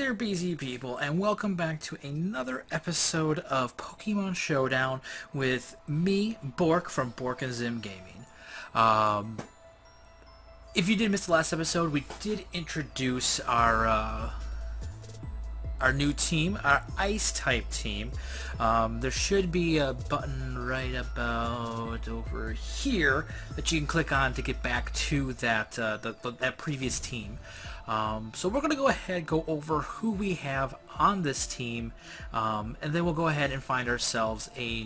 there, BZ people, and welcome back to another episode of Pokemon Showdown with me, Bork, from Bork and Zim Gaming. If you did miss the last episode, we did introduce our new team, our Ice-type team. There should be a button right about over here that you can click on to get back to that that previous team. So we're going to go ahead and go over who we have on this team, and then we'll go ahead and find ourselves a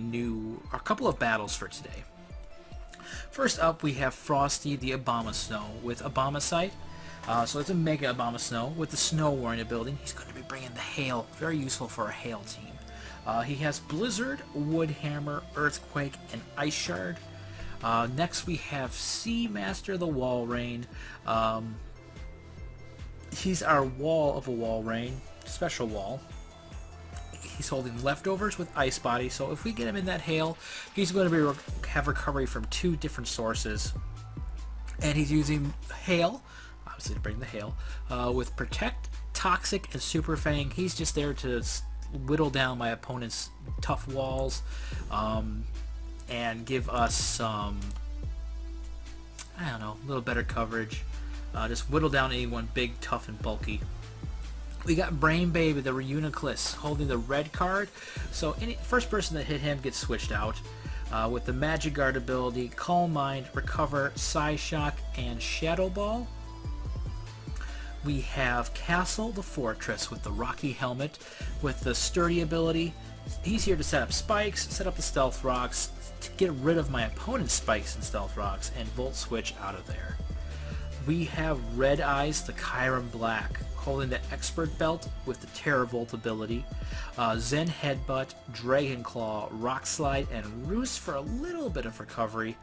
couple of battles for today. First up, we have Frosty the Abomasnow with Abomasite. So it's a Mega Abomasnow with the Snow Warring ability. He's going to be bringing the Hail, very useful for a Hail team. He has Blizzard, Wood Hammer, Earthquake, and Ice Shard. Next we have Seamaster the Walrein. He's our Wall of a Walrein, special wall. He's holding Leftovers with Ice Body, so if we get him in that Hail, he's going to have recovery from two different sources. And he's using Hail, obviously to bring the Hail, with Protect, Toxic, and Super Fang. He's just there to whittle down my opponent's tough walls, and give us some, I don't know, a little better coverage. Just whittle down anyone big, tough, and bulky. We got Brain Baby, the Reuniclus, holding the red card. So any first person that hit him gets switched out. With the Magic Guard ability, Calm Mind, Recover, Psyshock, and Shadow Ball. We have Castle the Fortress with the Rocky Helmet, with the Sturdy ability. He's here to set up spikes, set up the Stealth Rocks, to get rid of my opponent's spikes and Stealth Rocks, and Volt Switch out of there. We have Red Eyes, the Kyurem Black, holding the Expert Belt with the Terravolt ability, Zen Headbutt, Dragon Claw, Rock Slide, and Roost for a little bit of recovery.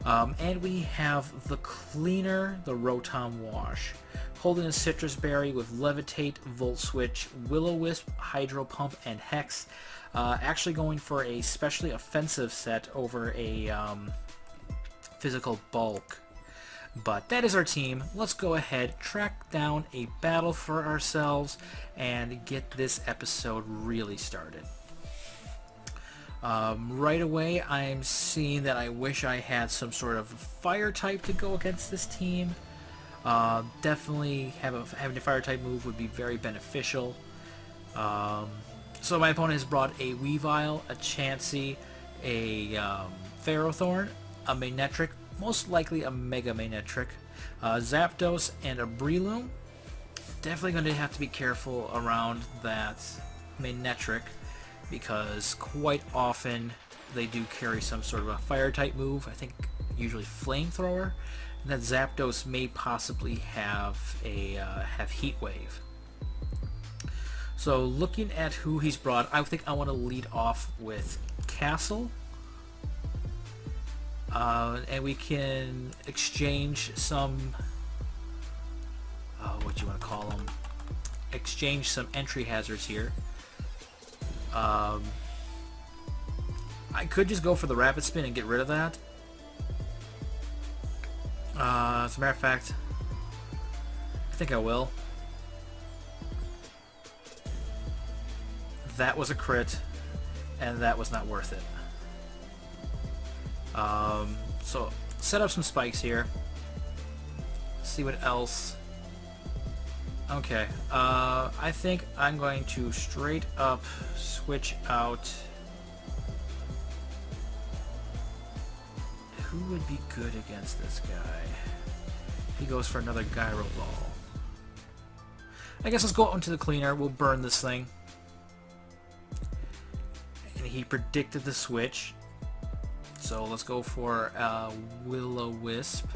And we have the Cleaner, the Rotom Wash, holding a Citrus Berry with Levitate, Volt Switch, Will-O-Wisp, Hydro Pump, and Hex. Actually going for a specially offensive set over a physical bulk. But that is our team. Let's go ahead, track down a battle for ourselves, and get this episode really started. Right away, I'm seeing that I wish I had some sort of fire type to go against this team. Definitely having a fire type move would be very beneficial. So my opponent has brought a Weavile, a Chansey, a Ferrothorn, a Manectric, most likely a Mega Manectric, Zapdos, and a Breloom. Definitely going to have to be careful around that Manectric, because quite often they do carry some sort of a fire type move. I think usually Flamethrower, and that Zapdos may possibly have Heat Wave. So looking at who he's brought, I think I want to lead off with Castle. And we can exchange some, what do you want to call them? Exchange some entry hazards here. I could just go for the Rapid Spin and get rid of that. As a matter of fact, I think I will. That was a crit, and that was not worth it. So set up some spikes here. See what else. Okay, I think I'm going to straight up switch out. Who would be good against this guy? He goes for another Gyro Ball. I guess let's go out into the Cleaner. We'll burn this thing. And he predicted the switch. So let's go for Will-O-Wisp.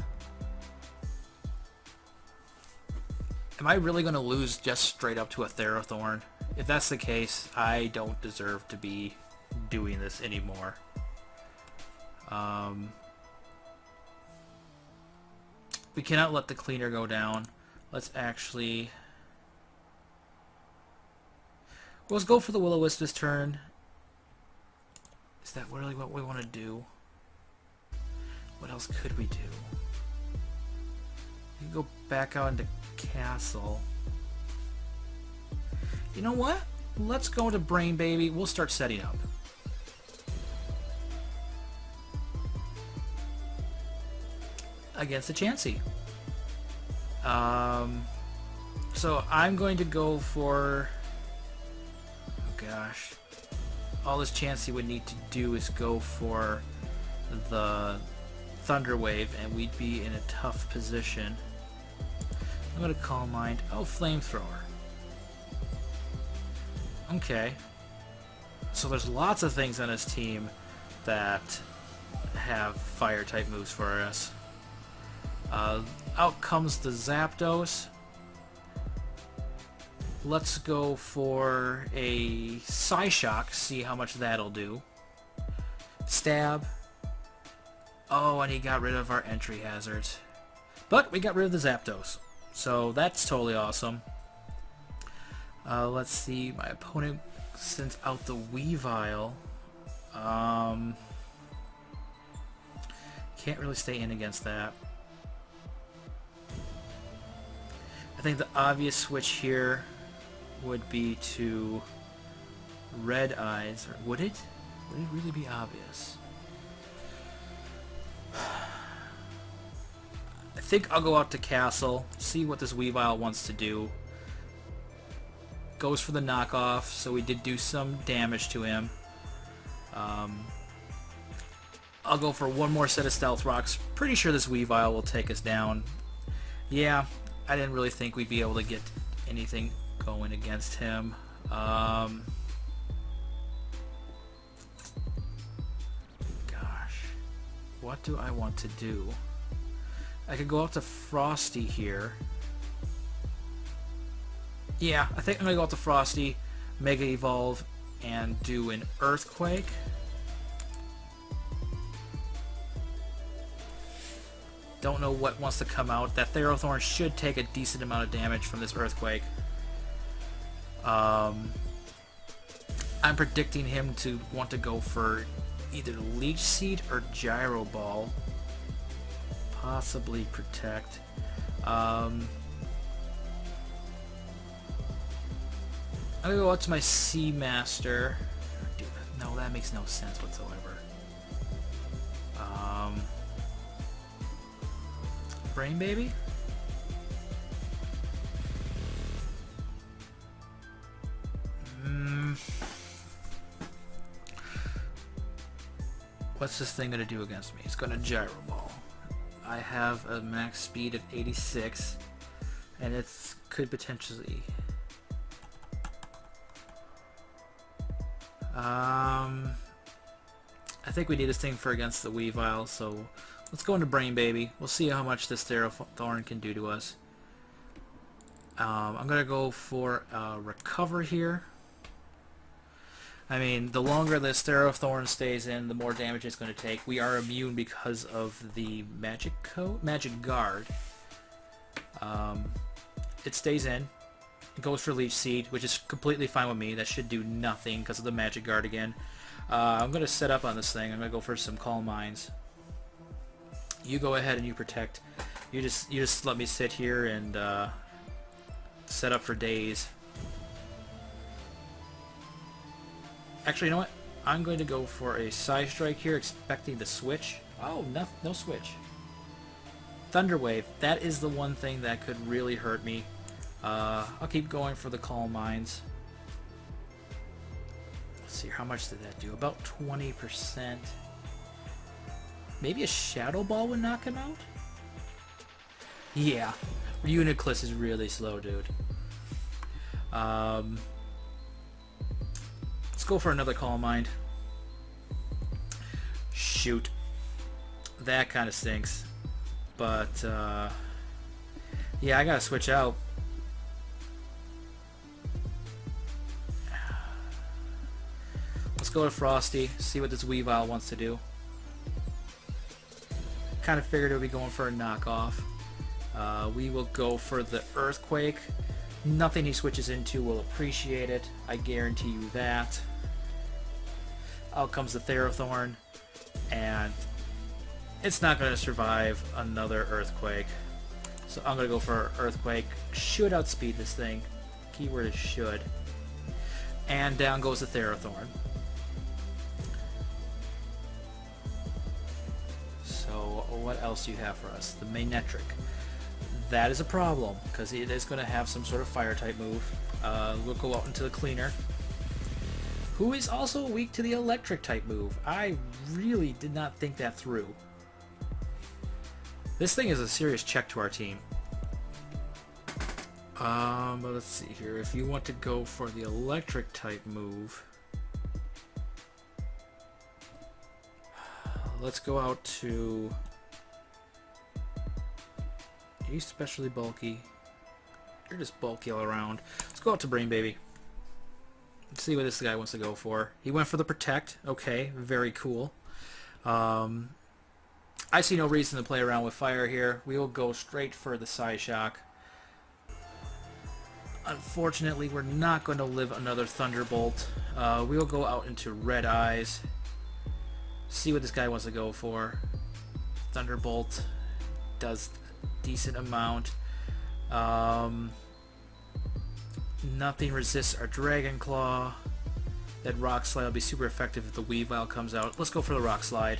Am I really going to lose just straight up to a Ferrothorn? If that's the case, I don't deserve to be doing this anymore. We cannot let the Cleaner go down. Let's actually... let's go for the Will-O-Wisp this turn. Is that really what we want to do? What else could we do? We can go back out into Castle. You know what? Let's go to Brain Baby. We'll start setting up. Against the Chansey. So I'm going to go for... Oh gosh. All this Chansey would need to do is go for the Thunder Wave, and we'd be in a tough position. I'm going to Calm Mind. Oh, Flamethrower. Okay. So there's lots of things on his team that have Fire-type moves for us. Out comes the Zapdos. Let's go for a Psyshock, see how much that'll do. Stab. Oh, and he got rid of our entry hazards. But we got rid of the Zapdos, so that's totally awesome. Let's see, my opponent sends out the Weavile. Can't really stay in against that. I think the obvious switch here would be to Red Eyes. Or would it? Would it really be obvious? I think I'll go out to Castle, see what this Weavile wants to do. Goes for the knockoff, so we did do some damage to him. I'll go for one more set of Stealth Rocks. Pretty sure this Weavile will take us down. Yeah, I didn't really think we'd be able to get anything going against him. Gosh. What do I want to do? I could go out to Frosty here. Yeah, I think I'm going to go out to Frosty, Mega Evolve, and do an Earthquake. Don't know what wants to come out. That Ferrothorn should take a decent amount of damage from this Earthquake. I'm predicting him to want to go for either Leech Seed or Gyro Ball. Possibly Protect. I'm gonna go out to my Seamaster. Dude, no, that makes no sense whatsoever. Brain Baby? What's this thing gonna do against me? It's gonna Gyro Ball. I have a max speed of 86, and it could potentially... I think we need this thing for against the Weavile, so let's go into Brain Baby. We'll see how much this Ferrothorn can do to us. I'm gonna go for Recover here. I mean, the longer this Ferrothorn stays in, the more damage it's going to take. We are immune because of the Magic Guard. It stays in. It goes for Leech Seed, which is completely fine with me. That should do nothing because of the Magic Guard again. I'm going to set up on this thing. I'm going to go for some Calm Minds. You go ahead and you protect. You just let me sit here and set up for days. Actually, you know what? I'm going to go for a Psy Strike here, expecting the switch. Oh, no switch. Thunder Wave. That is the one thing that could really hurt me. I'll keep going for the Calm Minds. Let's see, how much did that do? About 20%. Maybe a Shadow Ball would knock him out? Yeah. Uniclus is really slow, dude. Let's go for another Calm Mind. Shoot. That kind of stinks. But, yeah, I gotta switch out. Let's go to Frosty, see what this Weavile wants to do. Kind of figured it would be going for a knockoff. We will go for the Earthquake. Nothing he switches into will appreciate it. I guarantee you that. Out comes the Ferrothorn, and it's not going to survive another Earthquake. So I'm going to go for Earthquake. Should outspeed this thing. Keyword is should. And down goes the Therathorn. So what else do you have for us? The Manectric. That is a problem, because it is going to have some sort of fire-type move. We'll go out into the Cleaner, who is also weak to the Electric-type move. I really did not think that through. This thing is a serious check to our team. But let's see here. If you want to go for the Electric-type move, let's go out to... He's especially bulky. You're just bulky all around. Let's go out to Brain Baby. Let's see what this guy wants to go for. He went for the Protect. Okay, very cool. I see no reason to play around with fire here. We will go straight for the Psyshock. Unfortunately, we're not going to live another Thunderbolt. We will go out into Red Eyes. See what this guy wants to go for. Thunderbolt does decent amount. Nothing resists our Dragon Claw. That Rock Slide will be super effective if the Weavile comes out. Let's go for the Rock Slide.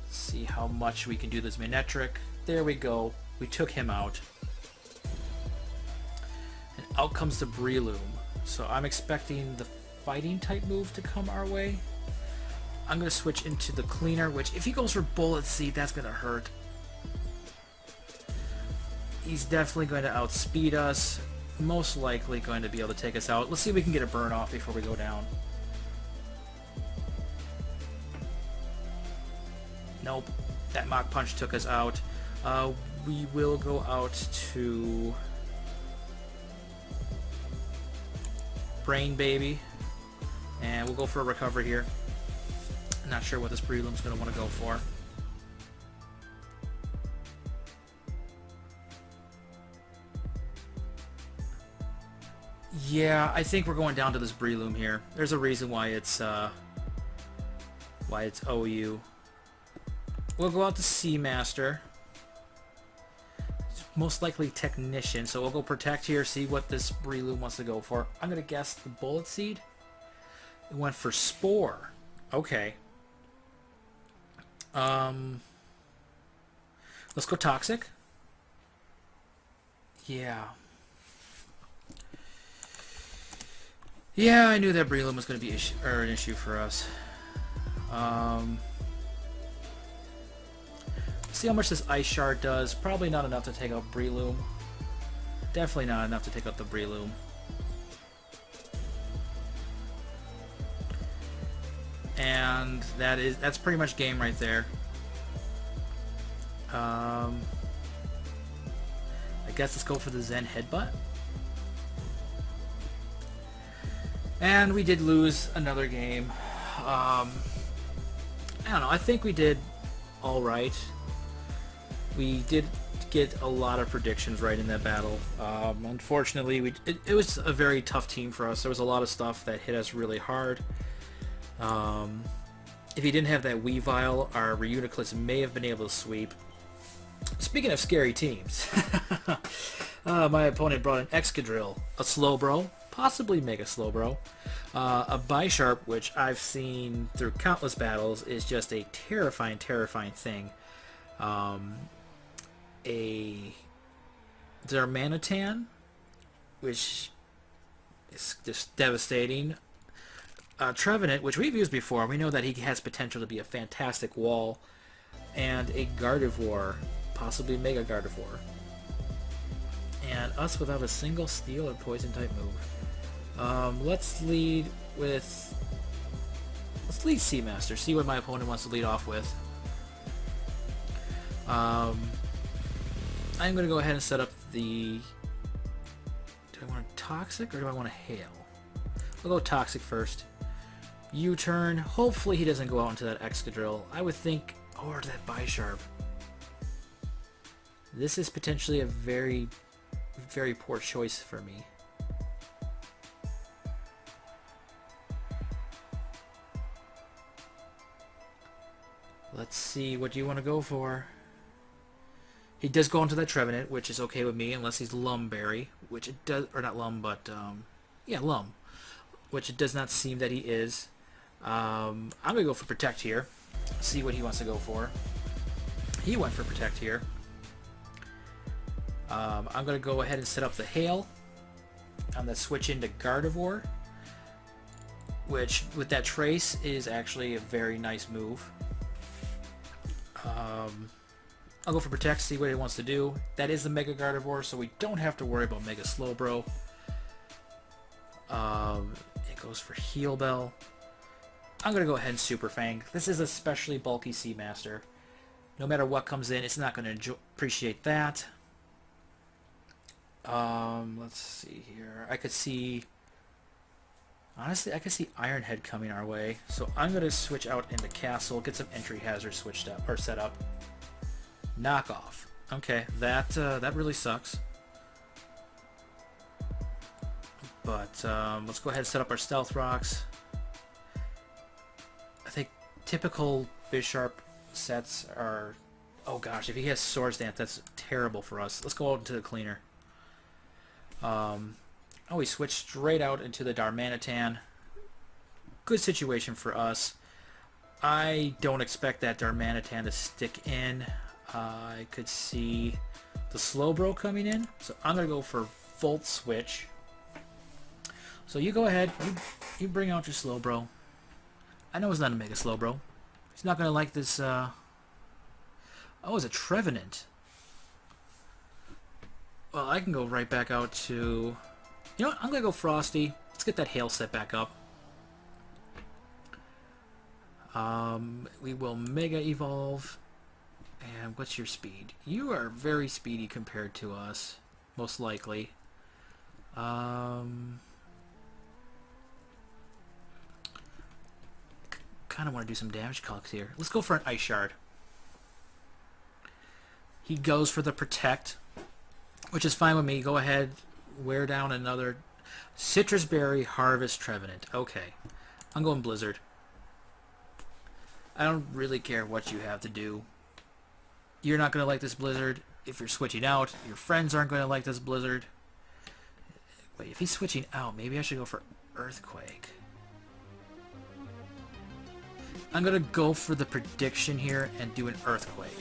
Let's see how much we can do this Manectric. There we go. We took him out. And out comes the Breloom. So I'm expecting the Fighting type move to come our way. I'm going to switch into the Cleaner, which if he goes for Bullet Seed, that's going to hurt. He's definitely going to outspeed us. Most likely going to be able to take us out. Let's see if we can get a burn off before we go down. Nope. That Mach Punch took us out. We will go out to Brain Baby. And we'll go for a recovery here. Not sure what this Breloom's going to want to go for. Yeah, I think we're going down to this Breloom here. There's a reason why it's OU. We'll go out to Seamaster. Most likely Technician, so we'll go Protect here, see what this Breloom wants to go for. I'm going to guess the Bullet Seed. It went for Spore. Okay. Let's go Toxic. Yeah. Yeah, I knew that Breloom was going to be an issue for us. See how much this Ice Shard does. Probably not enough to take out Breloom. Definitely not enough to take out the Breloom. And that's pretty much game right there. I guess let's go for the Zen Headbutt. And we did lose another game. I don't know. I think we did all right. We did get a lot of predictions right in that battle. Unfortunately, it was a very tough team for us. There was a lot of stuff that hit us really hard. If he didn't have that Weavile, our Reuniclus may have been able to sweep. Speaking of scary teams, my opponent brought an Excadrill, a Slowbro, possibly Mega Slowbro, a Bisharp, which I've seen through countless battles, is just a terrifying, terrifying thing. A Darmanitan, which is just devastating. Trevenant, which we've used before, we know that he has potential to be a fantastic wall, and a Gardevoir, possibly Mega Gardevoir. And us without a single Steel or Poison type move. Let's lead Seamaster, see what my opponent wants to lead off with. I'm going to go ahead and set up the... Do I want a Toxic or do I want a Hail? We'll go Toxic first. U-turn. Hopefully he doesn't go out into that Excadrill. I would think... Or that Bisharp. This is potentially a very, very poor choice for me. Let's see, what do you want to go for? He does go into that Trevenant, which is okay with me, unless he's Lumberry, which it does, or not Lum, but Yeah, Lum. Which it does not seem that he is. I'm going to go for Protect here. See what he wants to go for. He went for Protect here. I'm going to go ahead and set up the Hail. I'm going to switch into Gardevoir, which with that Trace is actually a very nice move. I'll go for Protect, see what he wants to do. That is the Mega Gardevoir, so we don't have to worry about Mega Slowbro. It goes for Heal Bell. I'm going to go ahead and Super Fang. This is a especially bulky Seamaster. No matter what comes in, it's not going to appreciate that. Let's see here. I could see... Honestly, I could see Iron Head coming our way. So I'm going to switch out into Castle, get some entry hazards switched up, or set up. Knockoff. Okay, that really sucks. But let's go ahead and set up our Stealth Rocks. I think typical Bisharp sets are... Oh gosh, if he has Swords Dance, that's terrible for us. Let's go out into the cleaner. Oh, we switched straight out into the Darmanitan. Good situation for us. I don't expect that Darmanitan to stick in. I could see the Slowbro coming in. So I'm going to go for Volt Switch. So you go ahead. You bring out your Slowbro. I know it's not a Mega Slowbro. He's not going to like this... Oh, it's a Trevenant. Well, I can go right back out to... You know what? I'm going to go Frosty. Let's get that Hail set back up. We will Mega Evolve. And what's your speed? You are very speedy compared to us. Most likely. Kind of want to do some damage calcs here. Let's go for an Ice Shard. He goes for the Protect, which is fine with me. Go ahead, wear down another Citrus Berry, Harvest, Trevenant. Okay, I'm going Blizzard. I don't really care what you have to do. You're not going to like this Blizzard. If you're switching out, your friends aren't going to like this Blizzard. Wait, if he's switching out, maybe I should go for Earthquake. I'm going to go for the prediction here and do an Earthquake.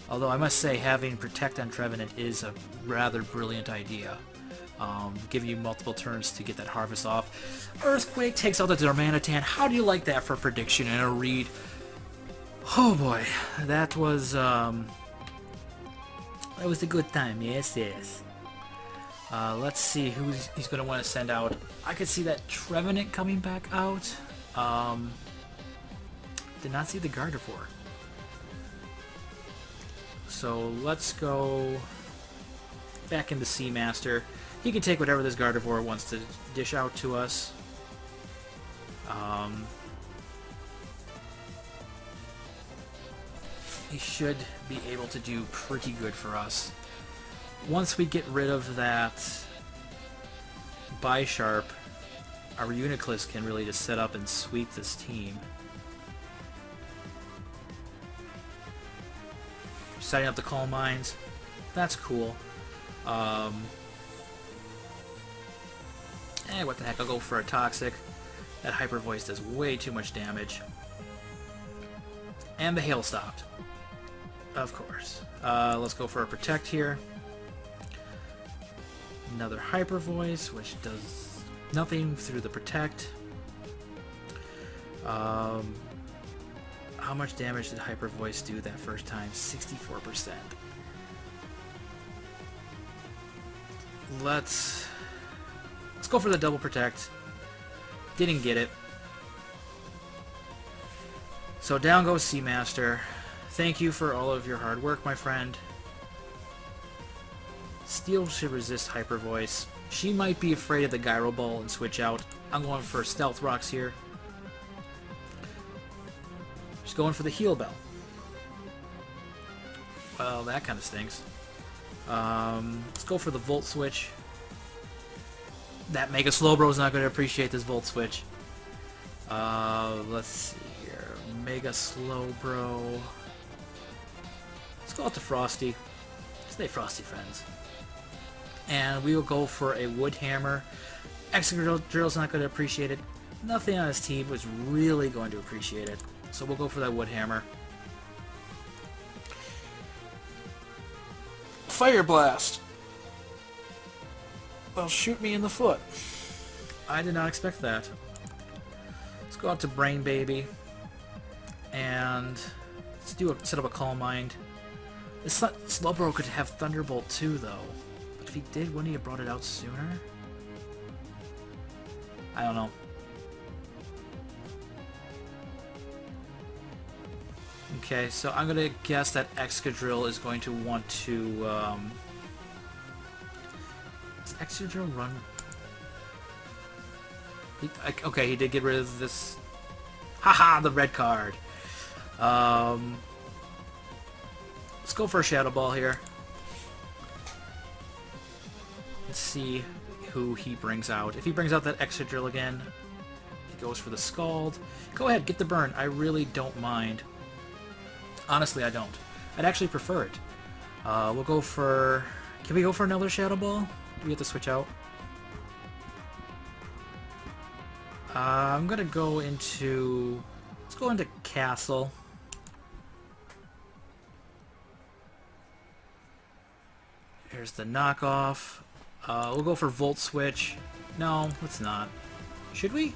Although I must say having Protect on Trevenant is a rather brilliant idea. Give you multiple turns to get that Harvest off. Earthquake takes out the Darmanitan. How do you like that for prediction and a read? Oh boy, that was a good time. Yes, yes. Let's see who he's going to want to send out. I could see that Trevenant coming back out. Did not see the Gardevoir. So let's go back into Seamaster. He can take whatever this Gardevoir wants to dish out to us. He should be able to do pretty good for us. Once we get rid of that Bisharp, our Uniclus can really just set up and sweep this team. Setting up the Calm Mines. That's cool. What the heck, I'll go for a Toxic. That Hyper Voice does way too much damage. And the Hail stopped. Of course. Let's go for a Protect here. Another Hyper Voice, which does nothing through the Protect. How much damage did Hyper Voice do that first time? 64%. Let's go for the double Protect. Didn't get it. So down goes Seamaster. Thank you for all of your hard work, my friend. Steel should resist Hyper Voice. She might be afraid of the Gyro Ball and switch out. I'm going for Stealth Rocks here. She's going for the Heal Bell. Well, that kind of stinks. Let's go for the Volt Switch. That Mega Slowbro is not going to appreciate this Volt Switch. Let's see here. Mega Slowbro. Let's go out to Frosty. Stay Frosty, friends. And we will go for a wood hammer. Excadrill's not going to appreciate it. Nothing on his team was really going to appreciate it. So we'll go for that wood hammer. Fire blast! Well, shoot me in the foot. I did not expect that. Let's go out to Brain Baby. And let's set up a Calm Mind. Slowbro could have Thunderbolt too, though. But if he did, wouldn't he have brought it out sooner? I don't know. Okay, so I'm gonna guess that Excadrill is going to want to. Does Excadrill run? Okay, he did get rid of this. Haha, the red card. Let's go for a Shadow Ball here. Let's see who he brings out. If he brings out that Excadrill again, he goes for the Scald. Go ahead, get the burn. I really don't mind. Honestly, I don't. I'd actually prefer it. We'll go for... Can we go for another Shadow Ball? Do we have to switch out? I'm gonna go into... Let's go into Castle. Here's the knockoff. We'll go for Volt Switch. No, let's not. Should we?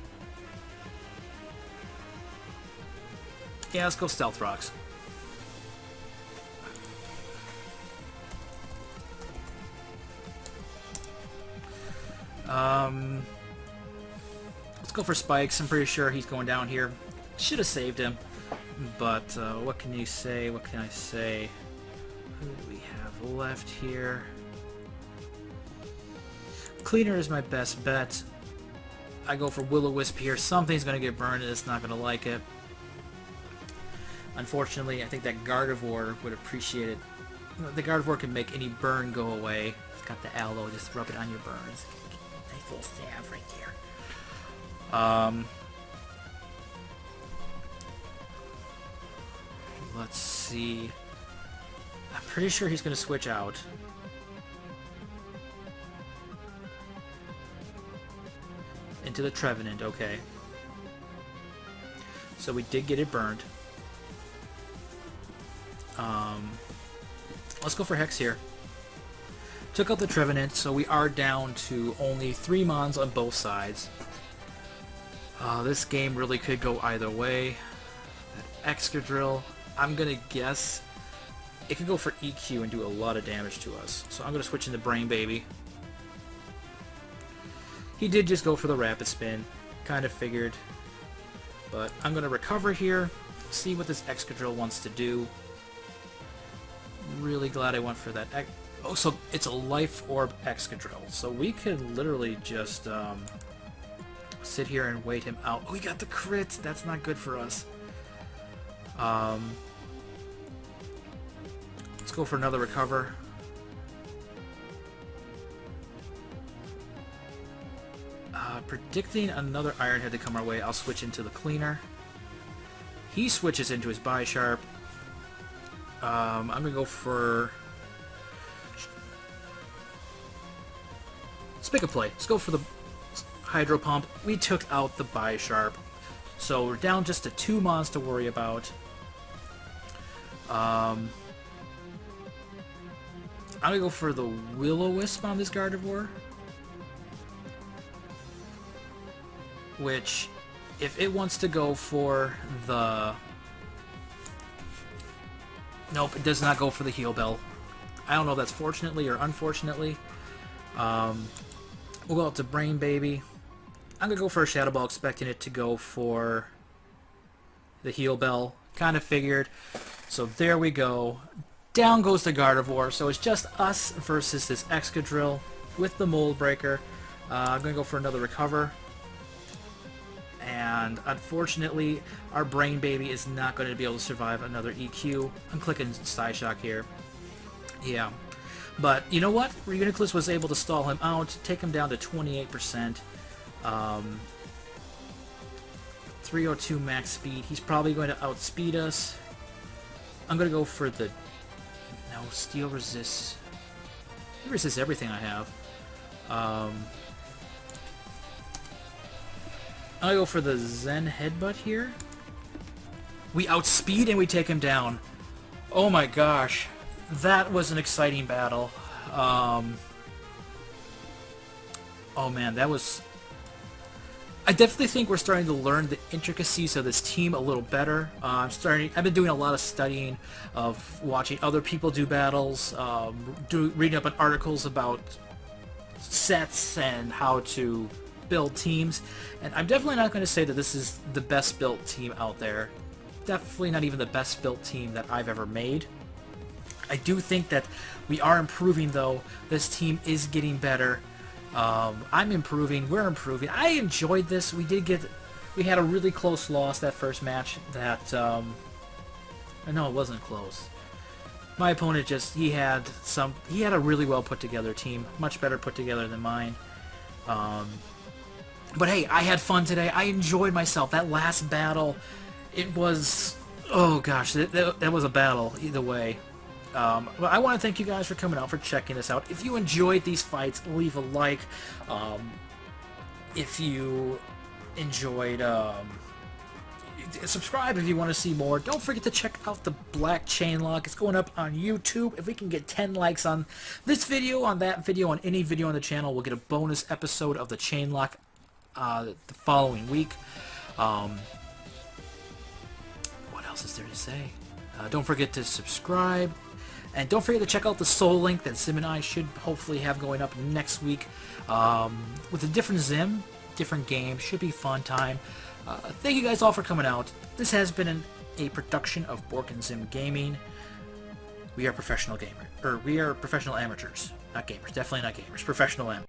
Yeah, let's go Stealth Rocks. Let's go for Spikes. I'm pretty sure he's going down here. Should have saved him. But what can you say? What can I say? Who do we have left here? Cleaner is my best bet. I go for Will-O-Wisp here. Something's going to get burned and it's not going to like it. Unfortunately, I think that Gardevoir would appreciate it. The Gardevoir can make any burn go away. It's got the aloe. Just rub it on your burns. Nice little salve right there. Let's see. I'm pretty sure he's going to switch out. Into the Trevenant, okay. So we did get it burned. Let's go for Hex here. Took out the Trevenant, so we are down to only 3 Mons on both sides. This game really could go either way. That Excadrill, I'm gonna guess it could go for EQ and do a lot of damage to us. So I'm gonna switch into Brain Baby. He did just go for the Rapid Spin. Kind of figured. But I'm gonna recover here, see what this Excadrill wants to do. Really glad I went for that. Oh, so it's a Life Orb Excadrill. So we could literally just sit here and wait him out. Oh, we got the crit. That's not good for us. Let's go for another recover. Predicting another Iron Head to come our way, I'll switch into the Cleaner. He switches into his Bisharp. I'm gonna go for... Let's make a play. Let's go for the Hydro Pump. We took out the Bisharp. So we're down just to 2 Mons to worry about. I'm gonna go for the Will-O-Wisp on this Gardevoir. Which, if it wants to go for the... Nope, it does not go for the Heal Bell. I don't know if that's fortunately or unfortunately. We'll go out to Brain Baby. I'm going to go for a Shadow Ball, expecting it to go for the Heal Bell. Kind of figured. So there we go. Down goes the Gardevoir. So it's just us versus this Excadrill with the Mold Breaker. I'm going to go for another Recover. And unfortunately, our Brain Baby is not going to be able to survive another EQ. I'm clicking Psyshock here. Yeah. But you know what? Reuniclus was able to stall him out, take him down to 28%. 302 max speed. He's probably going to outspeed us. I'm going to go for the... No, Steel Resist. He resists everything I have. I'll go for the Zen Headbutt here. We outspeed and we take him down. Oh my gosh. That was an exciting battle. Oh man, that was... I definitely think we're starting to learn the intricacies of this team a little better. I've been doing a lot of studying of watching other people do battles, reading up on articles about sets and how to build teams. And I'm definitely not going to say that this is the best built team out there. Definitely not even the best built team that I've ever made. I do think that we are improving though. This team is getting better. I'm improving. We're improving. I enjoyed this. We had a really close loss that first match. That no, it wasn't close. My opponent he had a really well put together team, much better put together than mine. But hey, I had fun today. I enjoyed myself. That last battle, it was, oh gosh, that was a battle either way. But I want to thank you guys for coming out, for checking this out. If you enjoyed these fights, leave a like. If you enjoyed, subscribe if you want to see more. Don't forget to check out the Black Chain Lock. It's going up on YouTube. If we can get 10 likes on this video, on that video, on any video on the channel, we'll get a bonus episode of the Chain Lock the following week. What else is there to say? Don't forget to subscribe. And don't forget to check out the Soul Link that Zim and I should hopefully have going up next week. With a different Zim, different game. Should be fun time. Thank you guys all for coming out. This has been a production of Bork and Zim Gaming. We are professional gamers. We are professional amateurs. Not gamers. Definitely not gamers. Professional amateurs.